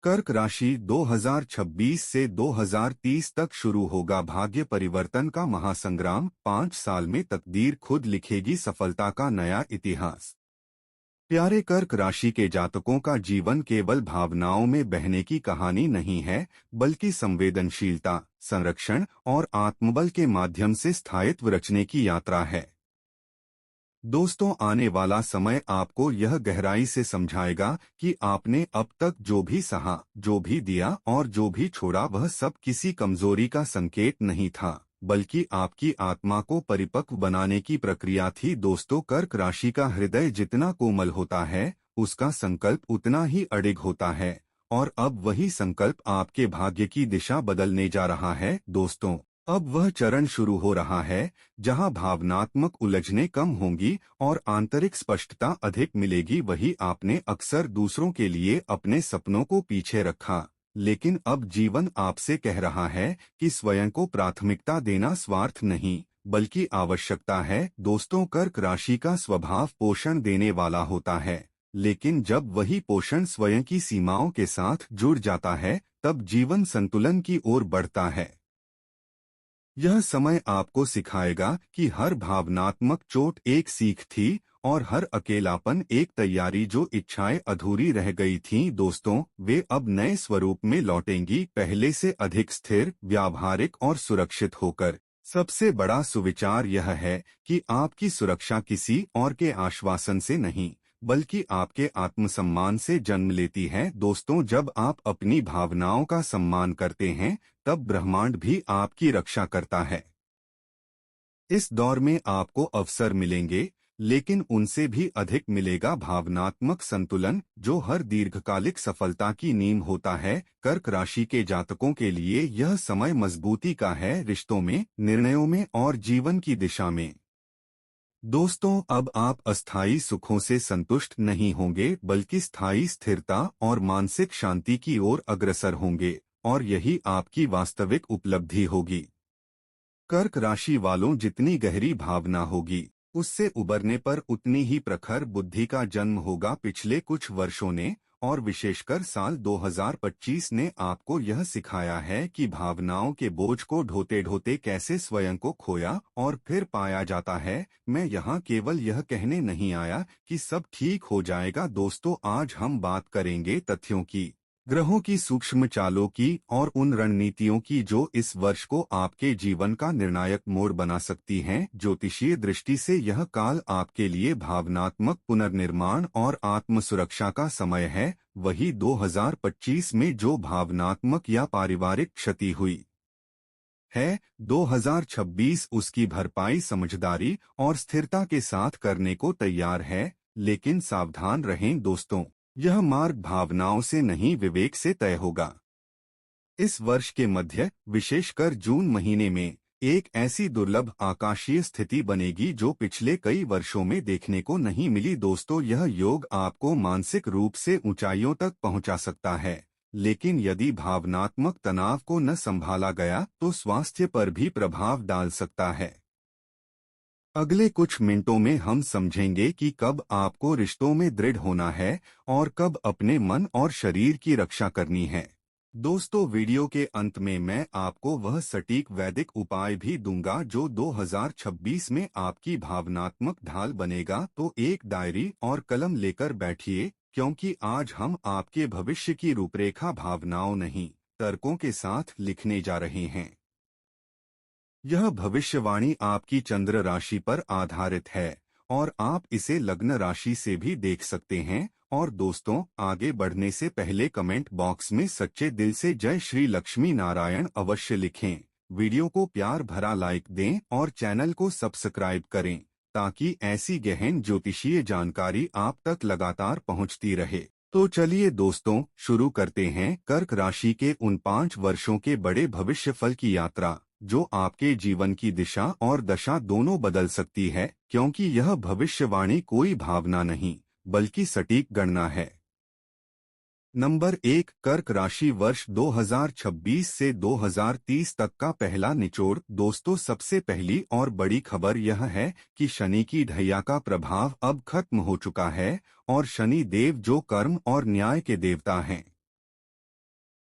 कर्क राशि 2026 से 2030 तक शुरू होगा भाग्य परिवर्तन का महासंग्राम। 5 साल में तकदीर खुद लिखेगी सफलता का नया इतिहास। प्यारे कर्क राशि के जातकों का जीवन केवल भावनाओं में बहने की कहानी नहीं है, बल्कि संवेदनशीलता, संरक्षण और आत्मबल के माध्यम से स्थायित्व रचने की यात्रा है। दोस्तों, आने वाला समय आपको यह गहराई से समझाएगा कि आपने अब तक जो भी सहा, जो भी दिया और जो भी छोड़ा वह सब किसी कमजोरी का संकेत नहीं था, बल्कि आपकी आत्मा को परिपक्व बनाने की प्रक्रिया थी। दोस्तों, कर्क राशि का हृदय जितना कोमल होता है, उसका संकल्प उतना ही अडिग होता है, और अब वही संकल्प आपके भाग्य की दिशा बदलने जा रहा है। दोस्तों, अब वह चरण शुरू हो रहा है जहां भावनात्मक उलझनें कम होंगी और आंतरिक स्पष्टता अधिक मिलेगी। वही आपने अक्सर दूसरों के लिए अपने सपनों को पीछे रखा, लेकिन अब जीवन आपसे कह रहा है कि स्वयं को प्राथमिकता देना स्वार्थ नहीं, बल्कि आवश्यकता है। दोस्तों, कर्क राशि का स्वभाव पोषण देने वाला होता है, लेकिन जब वही पोषण स्वयं की सीमाओं के साथ जुड़ जाता है, तब जीवन संतुलन की ओर बढ़ता है। यह समय आपको सिखाएगा कि हर भावनात्मक चोट एक सीख थी और हर अकेलापन एक तैयारी। जो इच्छाएं अधूरी रह गई थीं, दोस्तों, वे अब नए स्वरूप में लौटेंगी, पहले से अधिक स्थिर, व्यावहारिक और सुरक्षित होकर। सबसे बड़ा सुविचार यह है कि आपकी सुरक्षा किसी और के आश्वासन से नहीं, बल्कि आपके आत्मसम्मान से जन्म लेती है। दोस्तों, जब आप अपनी भावनाओं का सम्मान करते हैं, तब ब्रह्मांड भी आपकी रक्षा करता है। इस दौर में आपको अवसर मिलेंगे, लेकिन उनसे भी अधिक मिलेगा भावनात्मक संतुलन, जो हर दीर्घकालिक सफलता की नींव होता है। कर्क राशि के जातकों के लिए यह समय मजबूती का है, रिश्तों में, निर्णयों में और जीवन की दिशा में। दोस्तों, अब आप अस्थायी सुखों से संतुष्ट नहीं होंगे, बल्कि स्थायी स्थिरता और मानसिक शांति की ओर अग्रसर होंगे, और यही आपकी वास्तविक उपलब्धि होगी। कर्क राशि वालों, जितनी गहरी भावना होगी, उससे उबरने पर उतनी ही प्रखर बुद्धि का जन्म होगा। पिछले कुछ वर्षों ने, और विशेषकर साल 2025 ने आपको यह सिखाया है कि भावनाओं के बोझ को ढोते ढोते कैसे स्वयं को खोया और फिर पाया जाता है। मैं यहाँ केवल यह कहने नहीं आया कि सब ठीक हो जाएगा। दोस्तों, आज हम बात करेंगे तथ्यों की, ग्रहों की सूक्ष्म चालों की और उन रणनीतियों की जो इस वर्ष को आपके जीवन का निर्णायक मोड़ बना सकती हैं। ज्योतिषीय दृष्टि से यह काल आपके लिए भावनात्मक पुनर्निर्माण और आत्मसुरक्षा का समय है। वही 2025 में जो भावनात्मक या पारिवारिक क्षति हुई है, 2026 उसकी भरपाई समझदारी और स्थिरता के साथ करने को तैयार है। लेकिन सावधान रहें दोस्तों, यह मार्ग भावनाओं से नहीं, विवेक से तय होगा। इस वर्ष के मध्य, विशेषकर जून महीने में, एक ऐसी दुर्लभ आकाशीय स्थिति बनेगी जो पिछले कई वर्षों में देखने को नहीं मिली। दोस्तों, यह योग आपको मानसिक रूप से ऊंचाइयों तक पहुंचा सकता है, लेकिन यदि भावनात्मक तनाव को न संभाला गया तो स्वास्थ्य पर भी प्रभाव डाल सकता है। अगले कुछ मिनटों में हम समझेंगे कि कब आपको रिश्तों में दृढ़ होना है और कब अपने मन और शरीर की रक्षा करनी है। दोस्तों, वीडियो के अंत में मैं आपको वह सटीक वैदिक उपाय भी दूंगा जो 2026 में आपकी भावनात्मक ढाल बनेगा। तो एक डायरी और कलम लेकर बैठिए, क्योंकि आज हम आपके भविष्य की रूपरेखा भावनाओं नहीं, तर्कों के साथ लिखने जा रहे हैं। यह भविष्यवाणी आपकी चंद्र राशि पर आधारित है, और आप इसे लग्न राशि से भी देख सकते हैं। और दोस्तों, आगे बढ़ने से पहले कमेंट बॉक्स में सच्चे दिल से जय श्री लक्ष्मी नारायण अवश्य लिखें। वीडियो को प्यार भरा लाइक दें और चैनल को सब्सक्राइब करें, ताकि ऐसी गहन ज्योतिषीय जानकारी आप तक लगातार पहुंचती रहे। तो चलिए दोस्तों, शुरू करते हैं कर्क राशि के उन 5 वर्षों के बड़े भविष्यफल की यात्रा, जो आपके जीवन की दिशा और दशा दोनों बदल सकती है। क्योंकि यह भविष्यवाणी कोई भावना नहीं, बल्कि सटीक गणना है। नंबर 1, कर्क राशि वर्ष 2026 से 2030 तक का पहला निचोड़। दोस्तों, सबसे पहली और बड़ी खबर यह है कि शनि की ढैया का प्रभाव अब खत्म हो चुका है, और शनि देव जो कर्म और न्याय के देवता हैं,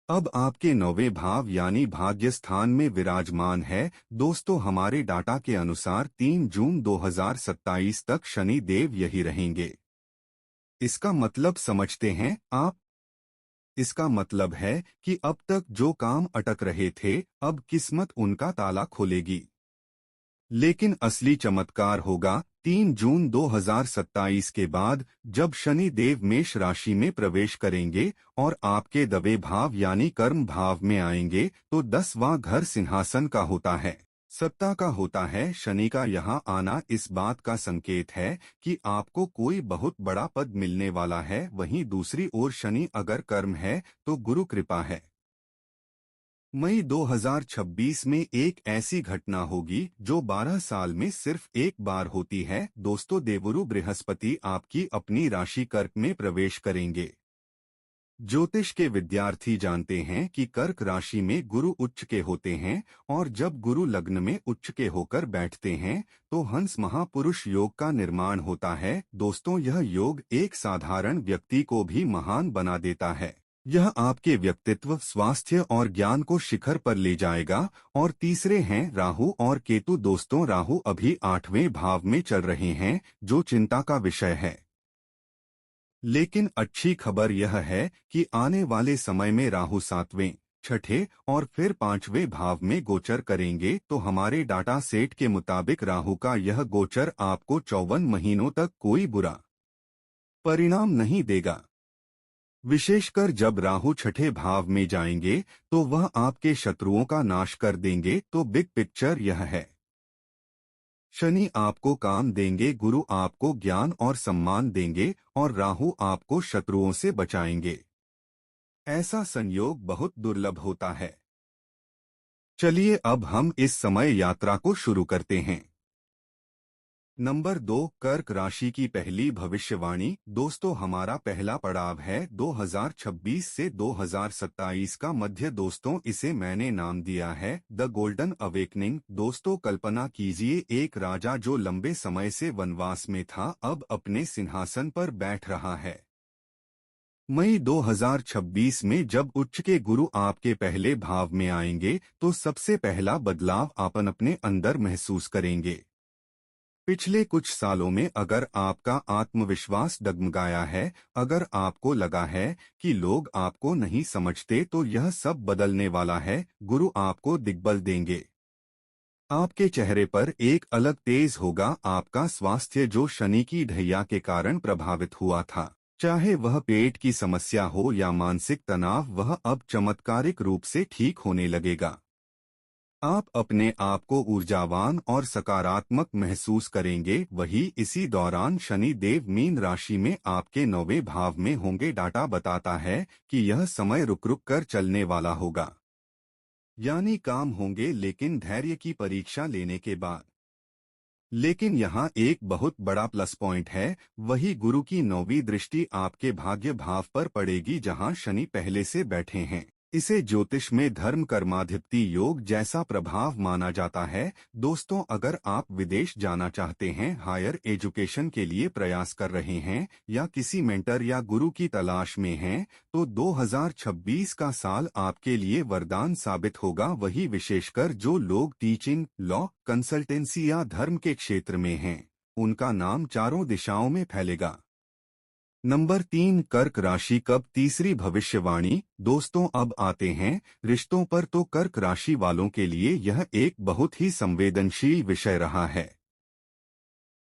अब आपके नौवें भाव यानी भाग्य स्थान में विराजमान है। दोस्तों, हमारे डाटा के अनुसार 3 जून 2027 तक शनि देव यही रहेंगे। इसका मतलब समझते हैं आप? इसका मतलब है कि अब तक जो काम अटक रहे थे, अब किस्मत उनका ताला खोलेगी। लेकिन असली चमत्कार होगा 3 जून 2027 के बाद, जब शनि देव मेष राशि में प्रवेश करेंगे और आपके दवे भाव यानी कर्म भाव में आएंगे। तो 10वां घर सिंहासन का होता है, सत्ता का होता है। शनि का यहाँ आना इस बात का संकेत है कि आपको कोई बहुत बड़ा पद मिलने वाला है। वहीं दूसरी ओर शनि अगर कर्म है तो गुरु कृपा है। मई 2026 में एक ऐसी घटना होगी जो 12 साल में सिर्फ एक बार होती है। दोस्तों, देवगुरु बृहस्पति आपकी अपनी राशि कर्क में प्रवेश करेंगे। ज्योतिष के विद्यार्थी जानते हैं कि कर्क राशि में गुरु उच्च के होते हैं, और जब गुरु लग्न में उच्च के होकर बैठते हैं तो हंस महापुरुष योग का निर्माण होता है। दोस्तों, यह योग एक साधारण व्यक्ति को भी महान बना देता है। यह आपके व्यक्तित्व, स्वास्थ्य और ज्ञान को शिखर पर ले जाएगा। और तीसरे हैं राहु और केतु। दोस्तों, राहु अभी 8वें भाव में चल रहे हैं, जो चिंता का विषय है। लेकिन अच्छी खबर यह है कि आने वाले समय में राहु 7वें, 6ठे और फिर 5वें भाव में गोचर करेंगे। तो हमारे डाटा सेट के मुताबिक राहु का यह गोचर आपको 54 महीनों तक कोई बुरा परिणाम नहीं देगा। विशेषकर जब राहु 6ठे भाव में जाएंगे तो वह आपके शत्रुओं का नाश कर देंगे। तो बिग पिक्चर यह है, शनि आपको काम देंगे, गुरु आपको ज्ञान और सम्मान देंगे, और राहु आपको शत्रुओं से बचाएंगे। ऐसा संयोग बहुत दुर्लभ होता है। चलिए अब हम इस समय यात्रा को शुरू करते हैं। नंबर 2, कर्क राशि की पहली भविष्यवाणी। दोस्तों, हमारा पहला पड़ाव है 2026 से 2027 का मध्य। दोस्तों, इसे मैंने नाम दिया है द गोल्डन अवेकनिंग। दोस्तों, कल्पना कीजिए एक राजा जो लंबे समय से वनवास में था, अब अपने सिंहासन पर बैठ रहा है। मई 2026 में जब उच्च के गुरु आपके पहले भाव में आएंगे तो सबसे पहला बदलाव आप अपने अंदर महसूस करेंगे। पिछले कुछ सालों में अगर आपका आत्मविश्वास डगमगाया है, अगर आपको लगा है कि लोग आपको नहीं समझते, तो यह सब बदलने वाला है। गुरु आपको दिग्बल देंगे। आपके चेहरे पर एक अलग तेज होगा। आपका स्वास्थ्य जो शनि की ढैया के कारण प्रभावित हुआ था, चाहे वह पेट की समस्या हो या मानसिक तनाव, वह अब चमत्कारिक रूप से ठीक होने लगेगा। आप अपने आप को ऊर्जावान और सकारात्मक महसूस करेंगे। वही इसी दौरान शनि देव मीन राशि में आपके 9वें भाव में होंगे। डाटा बताता है कि यह समय रुक रुक कर चलने वाला होगा, यानी काम होंगे लेकिन धैर्य की परीक्षा लेने के बाद। लेकिन यहाँ एक बहुत बड़ा प्लस पॉइंट है, वही गुरु की 9वीं दृष्टि आपके भाग्य भाव पर पड़ेगी जहाँ शनि पहले से बैठे हैं। इसे ज्योतिष में धर्म कर्माधिपति योग जैसा प्रभाव माना जाता है। दोस्तों, अगर आप विदेश जाना चाहते हैं, हायर एजुकेशन के लिए प्रयास कर रहे हैं, या किसी मेंटर या गुरु की तलाश में हैं, तो 2026 का साल आपके लिए वरदान साबित होगा। वही विशेषकर जो लोग टीचिंग, लॉ, कंसल्टेंसी या धर्म के क्षेत्र में हैं, उनका नाम चारों दिशाओं में फैलेगा। नंबर 3, कर्क राशि कब तीसरी भविष्यवाणी। दोस्तों, अब आते हैं रिश्तों पर। तो कर्क राशि वालों के लिए यह एक बहुत ही संवेदनशील विषय रहा है।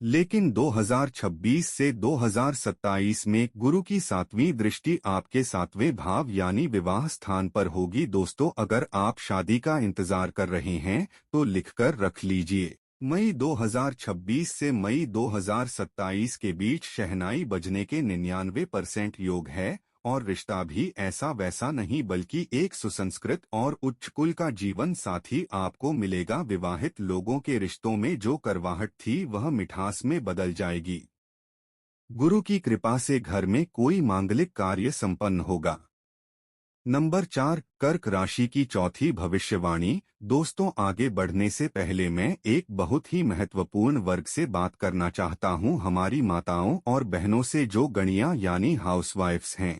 लेकिन 2026 से 2027 में गुरु की 7वीं दृष्टि आपके 7वें भाव यानी विवाह स्थान पर होगी। दोस्तों, अगर आप शादी का इंतजार कर रहे हैं तो लिखकर रख लीजिए, मई 2026 से मई 2027 के बीच शहनाई बजने के 99% योग है। और रिश्ता भी ऐसा वैसा नहीं, बल्कि एक सुसंस्कृत और उच्च कुल का जीवन साथी आपको मिलेगा। विवाहित लोगों के रिश्तों में जो करवाहट थी वह मिठास में बदल जाएगी। गुरु की कृपा से घर में कोई मांगलिक कार्य संपन्न होगा। नंबर 4, कर्क राशि की चौथी भविष्यवाणी। दोस्तों, आगे बढ़ने से पहले मैं एक बहुत ही महत्वपूर्ण वर्ग से बात करना चाहता हूं, हमारी माताओं और बहनों से जो गणिया यानी हाउसवाइफ्स हैं।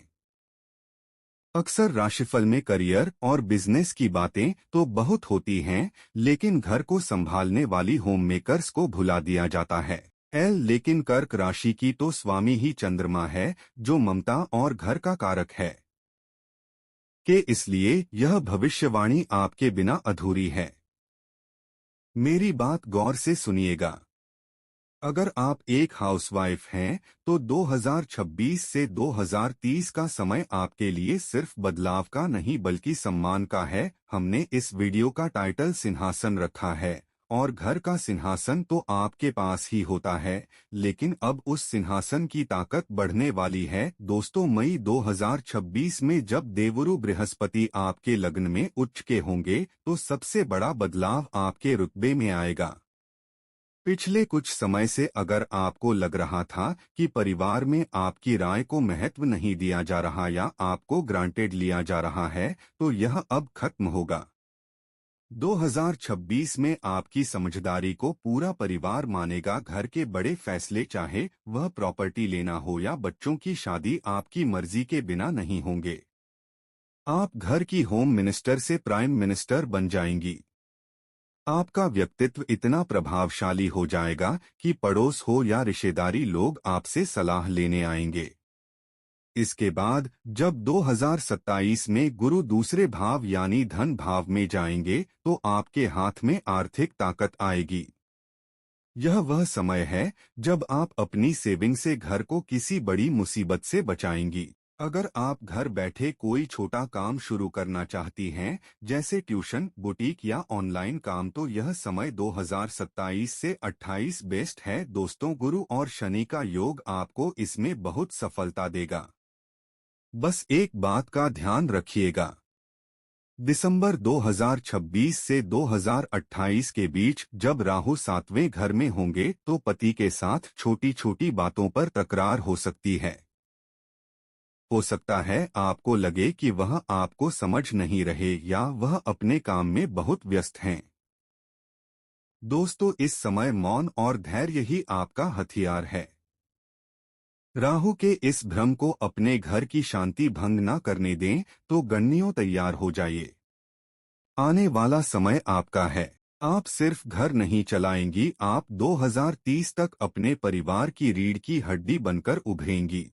अक्सर राशिफल में करियर और बिजनेस की बातें तो बहुत होती हैं, लेकिन घर को संभालने वाली होम मेकर्स को भुला दिया जाता है। लेकिन कर्क राशि की तो स्वामी ही चंद्रमा है, जो ममता और घर का कारक है। इसलिए यह भविष्यवाणी आपके बिना अधूरी है। मेरी बात गौर से सुनिएगा। अगर आप एक हाउसवाइफ हैं, तो 2026 से 2030 का समय आपके लिए सिर्फ बदलाव का नहीं बल्कि सम्मान का है। हमने इस वीडियो का टाइटल सिंहासन रखा है, और घर का सिंहासन तो आपके पास ही होता है, लेकिन अब उस सिंहासन की ताकत बढ़ने वाली है। दोस्तों, मई 2026 में जब देवरु बृहस्पति आपके लग्न में उच्च के होंगे, तो सबसे बड़ा बदलाव आपके रुतबे में आएगा। पिछले कुछ समय से अगर आपको लग रहा था कि परिवार में आपकी राय को महत्व नहीं दिया जा रहा या आपको ग्रांटेड लिया जा रहा है, तो यह अब खत्म होगा। 2026 में आपकी समझदारी को पूरा परिवार मानेगा। घर के बड़े फैसले, चाहे वह प्रॉपर्टी लेना हो या बच्चों की शादी, आपकी मर्जी के बिना नहीं होंगे। आप घर की होम मिनिस्टर से प्राइम मिनिस्टर बन जाएंगी। आपका व्यक्तित्व इतना प्रभावशाली हो जाएगा कि पड़ोस हो या रिश्तेदारी, लोग आपसे सलाह लेने आएंगे। इसके बाद जब 2027 में गुरु दूसरे भाव यानी धन भाव में जाएंगे, तो आपके हाथ में आर्थिक ताकत आएगी। यह वह समय है जब आप अपनी सेविंग से घर को किसी बड़ी मुसीबत से बचाएंगी। अगर आप घर बैठे कोई छोटा काम शुरू करना चाहती हैं, जैसे ट्यूशन, बुटीक या ऑनलाइन काम, तो यह समय 2027 से 28 बेस्ट है। दोस्तों, गुरु और शनि का योग आपको इसमें बहुत सफलता देगा। बस एक बात का ध्यान रखिएगा। दिसंबर 2026 से 2028 के बीच जब राहु सातवें घर में होंगे, तो पति के साथ छोटी छोटी बातों पर तकरार हो सकती है। हो सकता है आपको लगे कि वह आपको समझ नहीं रहे या वह अपने काम में बहुत व्यस्त हैं। दोस्तों, इस समय मौन और धैर्य ही आपका हथियार है। राहु के इस भ्रम को अपने घर की शांति भंग न करने दें, तो गण्यों तैयार हो जाइए। आने वाला समय आपका है। आप सिर्फ घर नहीं चलाएंगी, आप 2030 तक अपने परिवार की रीढ़ की हड्डी बनकर उभरेंगी।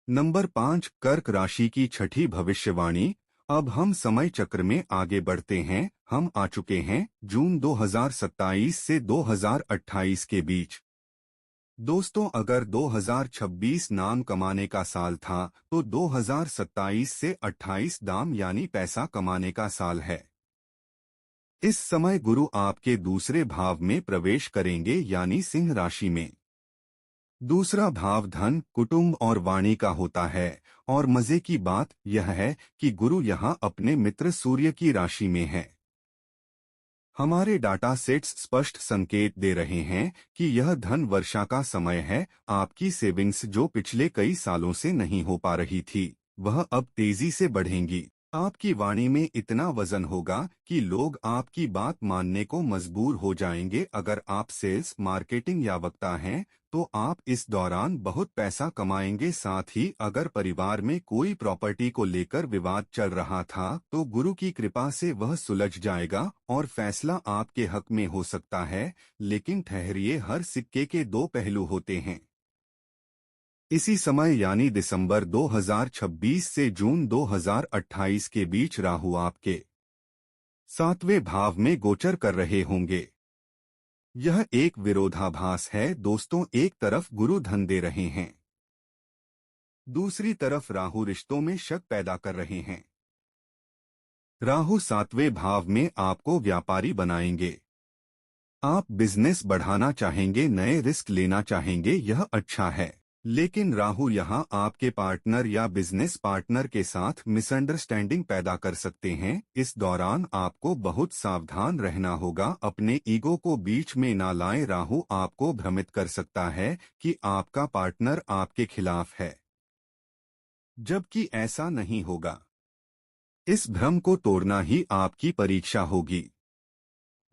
नंबर 5, कर्क राशि की छठी भविष्यवाणी। अब हम समय चक्र में आगे बढ़ते हैं। हम आ चुके हैं जून 2027 से 2028 के बीच। दोस्तों, अगर 2026 नाम कमाने का साल था, तो 2027 से 28 दाम यानी पैसा कमाने का साल है। इस समय गुरु आपके दूसरे भाव में प्रवेश करेंगे यानी सिंह राशि में। दूसरा भाव धन, कुटुंब और वाणी का होता है, और मजे की बात यह है कि गुरु यहां अपने मित्र सूर्य की राशि में है। हमारे डाटा सेट्स स्पष्ट संकेत दे रहे हैं कि यह धन वर्षा का समय है। आपकी सेविंग्स जो पिछले कई सालों से नहीं हो पा रही थी, वह अब तेजी से बढ़ेंगी। आपकी वाणी में इतना वजन होगा कि लोग आपकी बात मानने को मजबूर हो जाएंगे। अगर आप सेल्स, मार्केटिंग या वक्ता हैं, तो आप इस दौरान बहुत पैसा कमाएंगे। साथ ही अगर परिवार में कोई प्रॉपर्टी को लेकर विवाद चल रहा था, तो गुरु की कृपा से वह सुलझ जाएगा और फैसला आपके हक में हो सकता है। लेकिन ठहरिए, हर सिक्के के दो पहलू होते हैं। इसी समय यानी दिसंबर 2026 से जून 2028 के बीच राहु आपके सातवें भाव में गोचर कर रहे होंगे। यह एक विरोधाभास है दोस्तों। एक तरफ गुरु धन दे रहे हैं, दूसरी तरफ राहु रिश्तों में शक पैदा कर रहे हैं। राहु सातवें भाव में आपको व्यापारी बनाएंगे। आप बिजनेस बढ़ाना चाहेंगे, नए रिस्क लेना चाहेंगे, यह अच्छा है। लेकिन राहु यहां आपके पार्टनर या बिजनेस पार्टनर के साथ मिसअंडरस्टैंडिंग पैदा कर सकते हैं। इस दौरान आपको बहुत सावधान रहना होगा, अपने ईगो को बीच में ना लाएं। राहु आपको भ्रमित कर सकता है कि आपका पार्टनर आपके खिलाफ है, जबकि ऐसा नहीं होगा। इस भ्रम को तोड़ना ही आपकी परीक्षा होगी।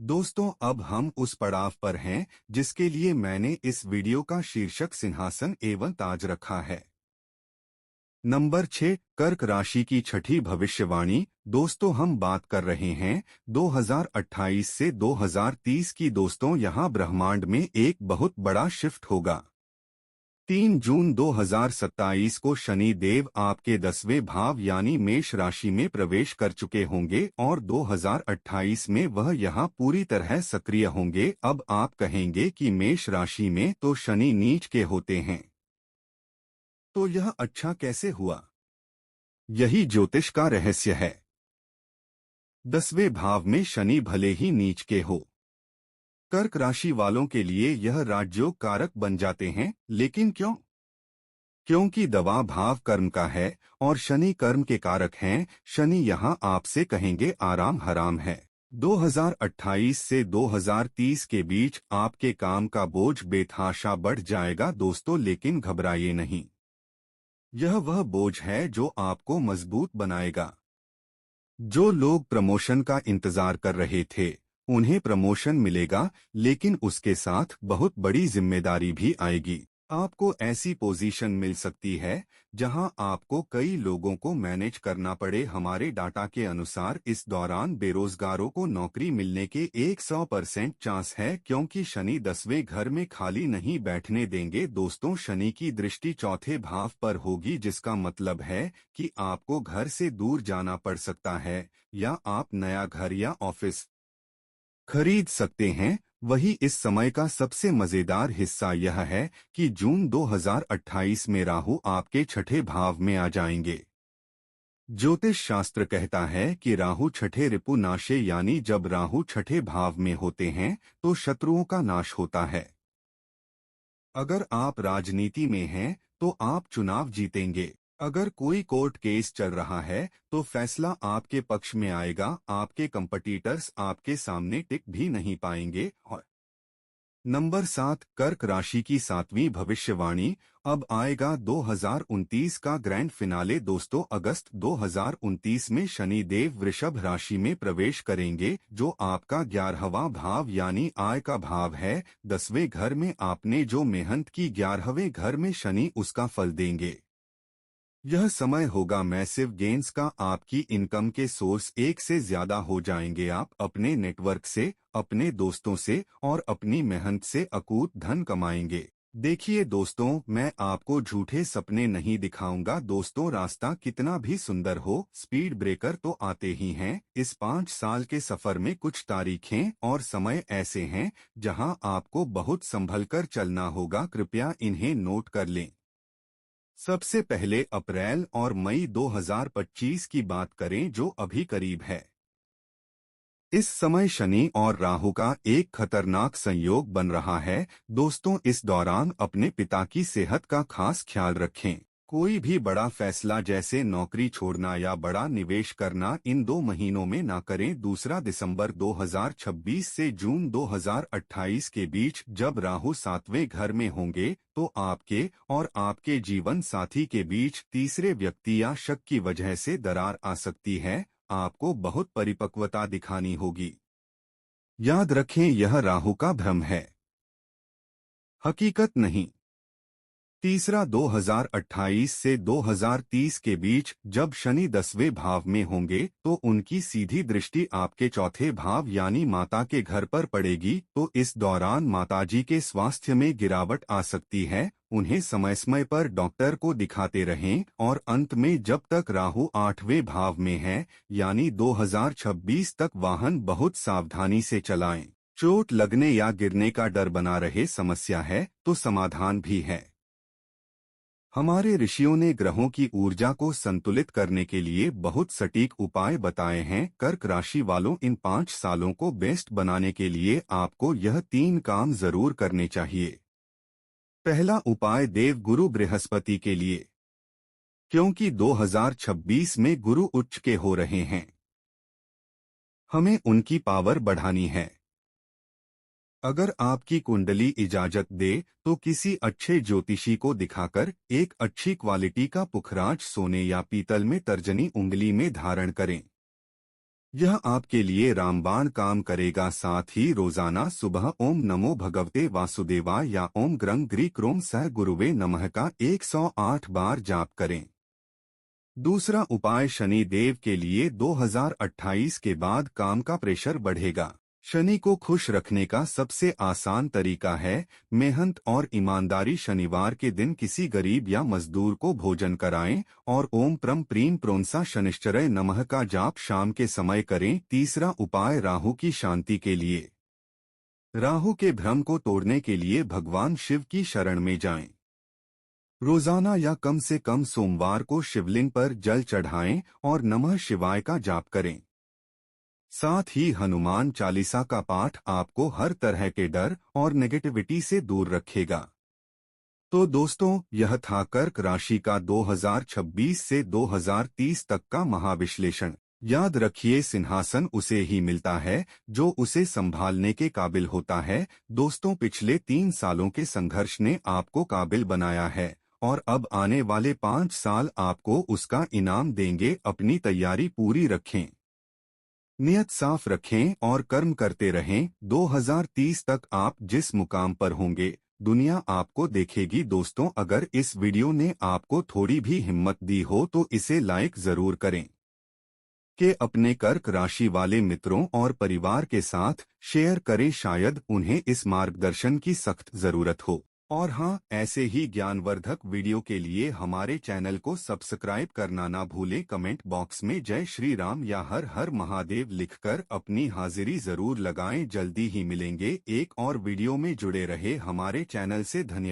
दोस्तों, अब हम उस पड़ाव पर हैं जिसके लिए मैंने इस वीडियो का शीर्षक सिंहासन एवं ताज रखा है। नंबर 6, कर्क राशि की छठी भविष्यवाणी। दोस्तों, हम बात कर रहे हैं 2028 से 2030 की। दोस्तों, यहाँ ब्रह्मांड में एक बहुत बड़ा शिफ्ट होगा। 3 जून 2027 को शनि देव आपके 10वें भाव यानी मेष राशि में प्रवेश कर चुके होंगे और 2028 में वह यहाँ पूरी तरह सक्रिय होंगे। अब आप कहेंगे कि मेष राशि में तो शनि नीच के होते हैं, तो यह अच्छा कैसे हुआ? यही ज्योतिष का रहस्य है। 10वें भाव में शनि भले ही नीच के हो, कर्क राशि वालों के लिए यह राजयोग कारक बन जाते हैं। लेकिन क्यों? क्योंकि दवा भाव कर्म का है और शनि कर्म के कारक हैं। शनि यहाँ आपसे कहेंगे आराम हराम है। 2028 से 2030 के बीच आपके काम का बोझ बेतहाशा बढ़ जाएगा दोस्तों, लेकिन घबराइए नहीं। यह वह बोझ है जो आपको मजबूत बनाएगा। जो लोग प्रमोशन का इंतजार कर रहे थे, उन्हें प्रमोशन मिलेगा, लेकिन उसके साथ बहुत बड़ी जिम्मेदारी भी आएगी। आपको ऐसी पोजीशन मिल सकती है जहां आपको कई लोगों को मैनेज करना पड़े। हमारे डाटा के अनुसार इस दौरान बेरोजगारों को नौकरी मिलने के 100% चांस है, क्योंकि शनि 10वें घर में खाली नहीं बैठने देंगे। दोस्तों, शनि की दृष्टि चौथे भाव पर होगी, जिसका मतलब है कि आपको घर से दूर जाना पड़ सकता है या आप नया घर या ऑफिस खरीद सकते हैं। वही इस समय का सबसे मजेदार हिस्सा यह है कि जून 2028 में राहु आपके छठे भाव में आ जाएंगे। ज्योतिष शास्त्र कहता है कि राहु छठे रिपु नाशे, यानी जब राहु छठे भाव में होते हैं तो शत्रुओं का नाश होता है। अगर आप राजनीति में हैं तो आप चुनाव जीतेंगे। अगर कोई कोर्ट केस चल रहा है तो फैसला आपके पक्ष में आएगा। आपके कंपटीटर्स आपके सामने टिक भी नहीं पाएंगे। और नंबर 7, कर्क राशि की 7वीं भविष्यवाणी। अब आएगा 2029 का ग्रैंड फिनाले। दोस्तों, अगस्त 2029 में शनि देव वृषभ राशि में प्रवेश करेंगे, जो आपका 11वां भाव यानी आय का भाव है। 10वें घर में आपने जो मेहनत की, 11वें घर में शनि उसका फल देंगे। यह समय होगा मैसिव गेन्स का। आपकी इनकम के सोर्स एक से ज्यादा हो जाएंगे। आप अपने नेटवर्क से, अपने दोस्तों से और अपनी मेहनत से अकूत धन कमाएंगे। देखिए दोस्तों, मैं आपको झूठे सपने नहीं दिखाऊंगा। दोस्तों, रास्ता कितना भी सुंदर हो, स्पीड ब्रेकर तो आते ही हैं। इस 5 साल के सफर में कुछ तारीखें और समय ऐसे हैं जहां आपको बहुत संभल कर चलना होगा। कृपया इन्हें नोट कर लें। सबसे पहले अप्रैल और मई 2025 की बात करें, जो अभी करीब है। इस समय शनि और राहु का एक खतरनाक संयोग बन रहा है। दोस्तों, इस दौरान अपने पिता की सेहत का खास ख्याल रखें। कोई भी बड़ा फैसला जैसे नौकरी छोड़ना या बड़ा निवेश करना इन 2 महीनों में ना करें। दूसरा, दिसंबर 2026 से जून 2028 के बीच जब राहु 7वें घर में होंगे तो आपके और आपके जीवन साथी के बीच तीसरे व्यक्ति या शक की वजह से दरार आ सकती है। आपको बहुत परिपक्वता दिखानी होगी। याद रखें, यह राहु का भ्रम है, हकीकत नहीं। तीसरा, 2028 से 2030 के बीच जब शनि 10वें भाव में होंगे तो उनकी सीधी दृष्टि आपके चौथे भाव यानी माता के घर पर पड़ेगी। तो इस दौरान माताजी के स्वास्थ्य में गिरावट आ सकती है। उन्हें समय समय पर डॉक्टर को दिखाते रहें। और अंत में, जब तक राहु 8वें भाव में है यानी 2026 तक वाहन बहुत सावधानी से चलाएं। चोट लगने या गिरने का डर बना रहे समस्या है तो समाधान भी है। हमारे ऋषियों ने ग्रहों की ऊर्जा को संतुलित करने के लिए बहुत सटीक उपाय बताए हैं। कर्क राशि वालों, इन 5 सालों को बेस्ट बनाने के लिए आपको यह 3 काम जरूर करने चाहिए। पहला उपाय, देव गुरु बृहस्पति के लिए, क्योंकि 2026 में गुरु उच्च के हो रहे हैं। हमें उनकी पावर बढ़ानी है। अगर आपकी कुंडली इजाजत दे तो किसी अच्छे ज्योतिषी को दिखाकर एक अच्छी क्वालिटी का पुखराज सोने या पीतल में तर्जनी उंगली में धारण करें। यह आपके लिए रामबाण काम करेगा। साथ ही रोजाना सुबह ओम नमो भगवते वासुदेवाय या ओम ग्रं ग्री क्रोम सह गुरुवे नमः का 108 बार जाप करें। दूसरा उपाय, शनि देव के लिए 2028 के बाद काम का प्रेशर बढ़ेगा। शनि को खुश रखने का सबसे आसान तरीका है मेहनत और ईमानदारी। शनिवार के दिन किसी गरीब या मजदूर को भोजन कराएं और ओम प्रम प्रीम प्रोंसा शनिश्चरय नमः का जाप शाम के समय करें। तीसरा उपाय, राहु की शांति के लिए। राहु के भ्रम को तोड़ने के लिए भगवान शिव की शरण में जाएं। रोजाना या कम से कम सोमवार को शिवलिंग पर जल चढ़ाएं और नमः शिवाय का जाप करें। साथ ही हनुमान चालीसा का पाठ आपको हर तरह के डर और नेगेटिविटी से दूर रखेगा। तो दोस्तों, यह था कर्क राशि का 2026 से 2030 तक का महाविश्लेषण। याद रखिए, सिंहासन उसे ही मिलता है जो उसे संभालने के काबिल होता है। दोस्तों, पिछले 3 सालों के संघर्ष ने आपको काबिल बनाया है और अब आने वाले 5 साल आपको उसका इनाम देंगे। अपनी तैयारी पूरी रखें, नियत साफ रखें और कर्म करते रहें। 2030 तक आप जिस मुकाम पर होंगे, दुनिया आपको देखेगी। दोस्तों, अगर इस वीडियो ने आपको थोड़ी भी हिम्मत दी हो तो इसे लाइक जरूर करें कि अपने कर्क राशि वाले मित्रों और परिवार के साथ शेयर करें, शायद उन्हें इस मार्गदर्शन की सख्त जरूरत हो। और हाँ, ऐसे ही ज्ञानवर्धक वीडियो के लिए हमारे चैनल को सब्सक्राइब करना ना भूलें। कमेंट बॉक्स में जय श्री राम या हर हर महादेव लिखकर अपनी हाजिरी जरूर लगाएं। जल्दी ही मिलेंगे एक और वीडियो में। जुड़े रहे हमारे चैनल से। धन्यवाद।